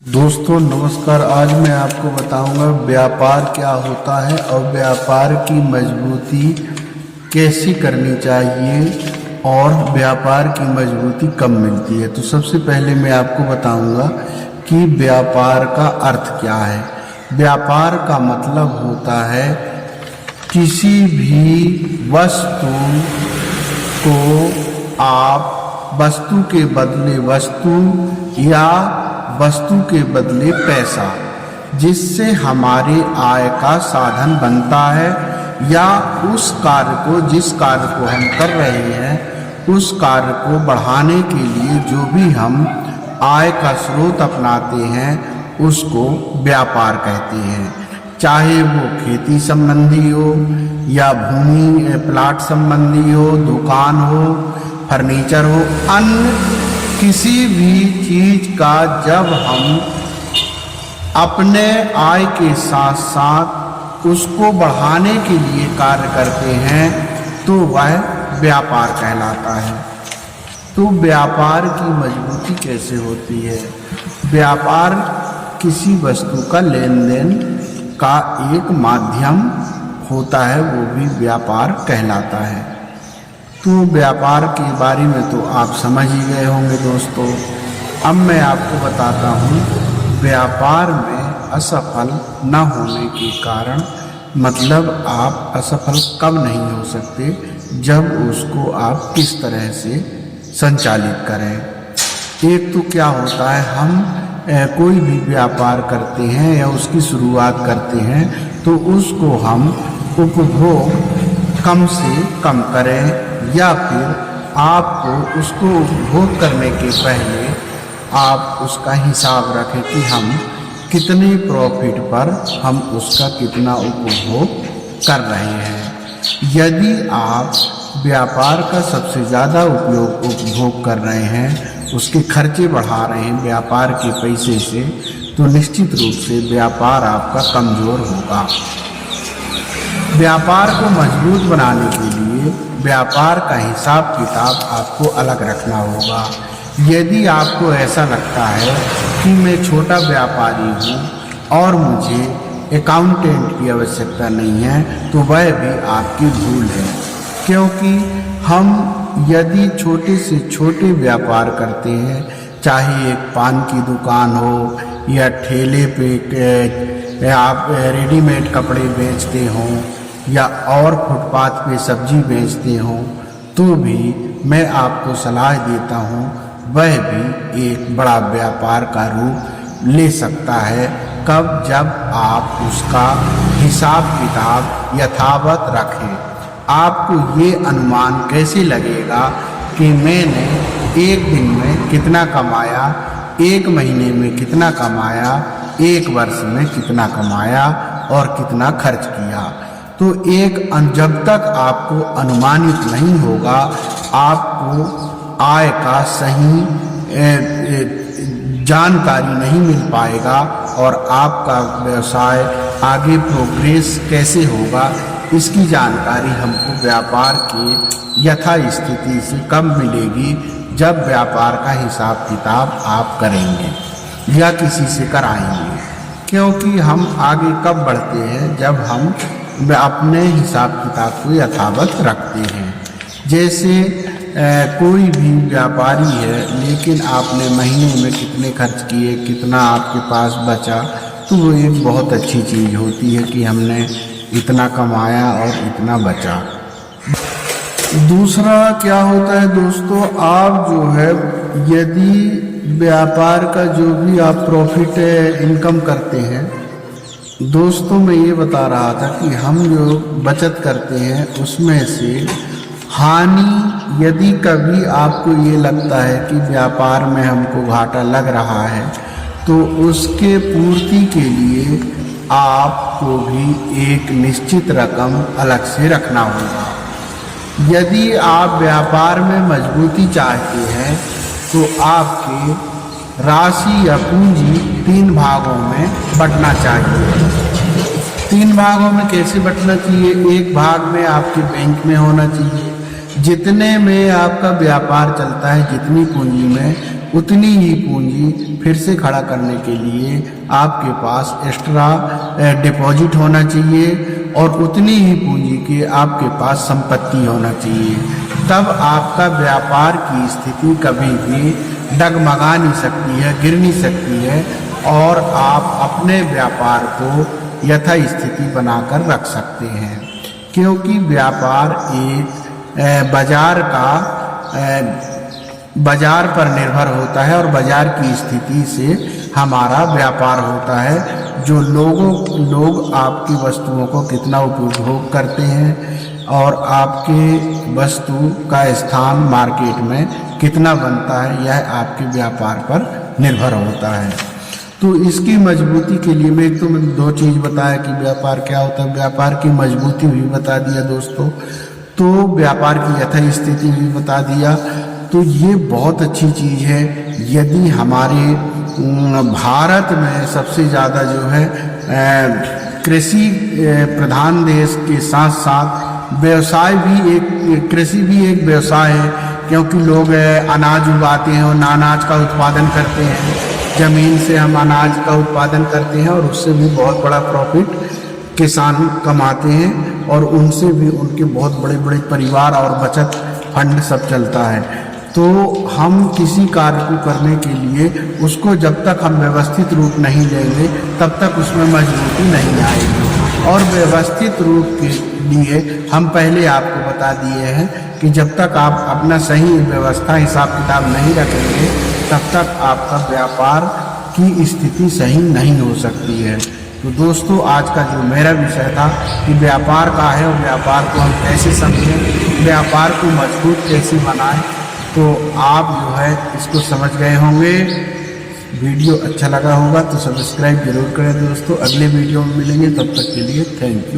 दोस्तों नमस्कार। आज मैं आपको बताऊंगा व्यापार क्या होता है और व्यापार की मजबूती कैसी करनी चाहिए और व्यापार की मजबूती कब मिलती है। तो सबसे पहले मैं आपको बताऊंगा कि व्यापार का अर्थ क्या है। व्यापार का मतलब होता है किसी भी वस्तु को आप वस्तु के बदले वस्तु या वस्तु के बदले पैसा, जिससे हमारे आय का साधन बनता है या उस कार्य को जिस कार्य को हम कर रहे हैं उस कार्य को बढ़ाने के लिए जो भी हम आय का स्रोत अपनाते हैं उसको व्यापार कहते हैं। चाहे वो खेती संबंधी हो या भूमि प्लाट संबंधी हो, दुकान हो, फर्नीचर हो, अन्य किसी भी चीज का जब हम अपने आय के साथ साथ उसको बढ़ाने के लिए कार्य करते हैं तो वह व्यापार कहलाता है। तो व्यापार की मजबूती कैसे होती है? व्यापार किसी वस्तु का लेन देन का एक माध्यम होता है, वो भी व्यापार कहलाता है। तो व्यापार के बारे में तो आप समझ ही गए होंगे दोस्तों। अब मैं आपको बताता हूँ व्यापार में असफल न होने के कारण, मतलब आप असफल कब नहीं हो सकते, जब उसको आप किस तरह से संचालित करें। एक तो क्या होता है, हम कोई भी व्यापार करते हैं या उसकी शुरुआत करते हैं तो उसको हम उपभोग कम से कम करें, या फिर आपको उसको उपभोग करने के पहले आप उसका हिसाब रखें कि हम कितने प्रॉफिट पर हम उसका कितना उपभोग कर रहे हैं। यदि आप व्यापार का सबसे ज़्यादा उपभोग कर रहे हैं, उसके खर्चे बढ़ा रहे हैं व्यापार के पैसे से, तो निश्चित रूप से व्यापार आपका कमज़ोर होगा। व्यापार को मजबूत बनाने के लिए व्यापार का हिसाब किताब आपको अलग रखना होगा। यदि आपको ऐसा लगता है कि मैं छोटा व्यापारी हूँ और मुझे अकाउंटेंट की आवश्यकता नहीं है, तो वह भी आपकी भूल है। क्योंकि हम यदि छोटे से छोटे व्यापार करते हैं, चाहे एक पान की दुकान हो या ठेले पे आप रेडीमेड कपड़े बेचते हों या और फुटपाथ पे सब्जी बेचते हों, तो भी मैं आपको सलाह देता हूँ वह भी एक बड़ा व्यापार का रूप ले सकता है। कब? जब आप उसका हिसाब किताब यथावत रखें। आपको ये अनुमान कैसे लगेगा कि मैंने एक दिन में कितना कमाया, एक महीने में कितना कमाया, एक वर्ष में कितना कमाया और कितना खर्च किया। तो जब तक आपको अनुमानित नहीं होगा, आपको आय का सही जानकारी नहीं मिल पाएगा और आपका व्यवसाय आगे प्रोग्रेस कैसे होगा, इसकी जानकारी हमको व्यापार के यथा स्थिति से कब मिलेगी, जब व्यापार का हिसाब किताब आप करेंगे या किसी से कराएंगे। क्योंकि हम आगे कब बढ़ते हैं, जब हम अपने हिसाब किताब को यथावत रखते हैं। जैसे कोई भी व्यापारी है, लेकिन आपने महीने में कितने खर्च किए, कितना आपके पास बचा, तो वो एक बहुत अच्छी चीज़ होती है कि हमने इतना कमाया और इतना बचा। दूसरा क्या होता है दोस्तों, आप जो है यदि व्यापार का जो भी आप प्रॉफिट इनकम करते हैं, दोस्तों मैं ये बता रहा था कि हम जो बचत करते हैं उसमें से हानि, यदि कभी आपको ये लगता है कि व्यापार में हमको घाटा लग रहा है, तो उसके पूर्ति के लिए आपको भी एक निश्चित रकम अलग से रखना होगा। यदि आप व्यापार में मजबूती चाहते हैं तो आपके राशि या पूंजी 3 भागों में बंटना चाहिए। 3 भागों में कैसे बंटना चाहिए? एक भाग में आपके बैंक में होना चाहिए, जितने में आपका व्यापार चलता है, जितनी पूंजी में उतनी ही पूंजी फिर से खड़ा करने के लिए आपके पास एक्स्ट्रा डिपॉजिट होना चाहिए और उतनी ही पूंजी के आपके पास संपत्ति होना चाहिए। तब आपका व्यापार की स्थिति कभी भी डगमगा नहीं सकती है, गिर नहीं सकती है और आप अपने व्यापार को यथास्थिति बनाकर रख सकते हैं। क्योंकि व्यापार एक बाजार पर निर्भर होता है और बाजार की स्थिति से हमारा व्यापार होता है। जो लोग आपकी वस्तुओं को कितना उपभोग करते हैं और आपके वस्तु का स्थान मार्केट में कितना बनता है, यह आपके व्यापार पर निर्भर होता है। तो इसकी मजबूती के लिए मैं एक तो दो चीज़ बताया कि व्यापार क्या होता है, व्यापार की मजबूती भी बता दिया दोस्तों, तो व्यापार की यथास्थिति भी बता दिया। तो ये बहुत अच्छी चीज़ है। यदि हमारे भारत में सबसे ज़्यादा जो है कृषि प्रधान देश के साथ साथ व्यवसाय भी कृषि भी एक व्यवसाय है, क्योंकि लोग अनाज उगाते हैं और अनाज का उत्पादन करते हैं। ज़मीन से हम अनाज का उत्पादन करते हैं और उससे भी बहुत बड़ा प्रॉफिट किसान कमाते हैं और उनसे भी उनके बहुत बड़े बड़े परिवार और बचत फंड सब चलता है। तो हम किसी कार्य को करने के लिए उसको जब तक हम व्यवस्थित रूप नहीं लेंगे तब तक उसमें मजबूती नहीं आएगी। और व्यवस्थित रूप के लिए हम पहले आपको बता दिए हैं कि जब तक आप अपना सही व्यवस्था हिसाब किताब नहीं रखेंगे तब तक आपका व्यापार की स्थिति सही नहीं हो सकती है। तो दोस्तों, आज का जो मेरा विषय था कि व्यापार का है और व्यापार को हम कैसे समझें, व्यापार को मजबूत कैसे बनाएं, तो आप जो है इसको समझ गए होंगे। वीडियो अच्छा लगा होगा तो सब्सक्राइब जरूर करें दोस्तों। अगले वीडियो में मिलेंगे, तब तक के लिए थैंक यू।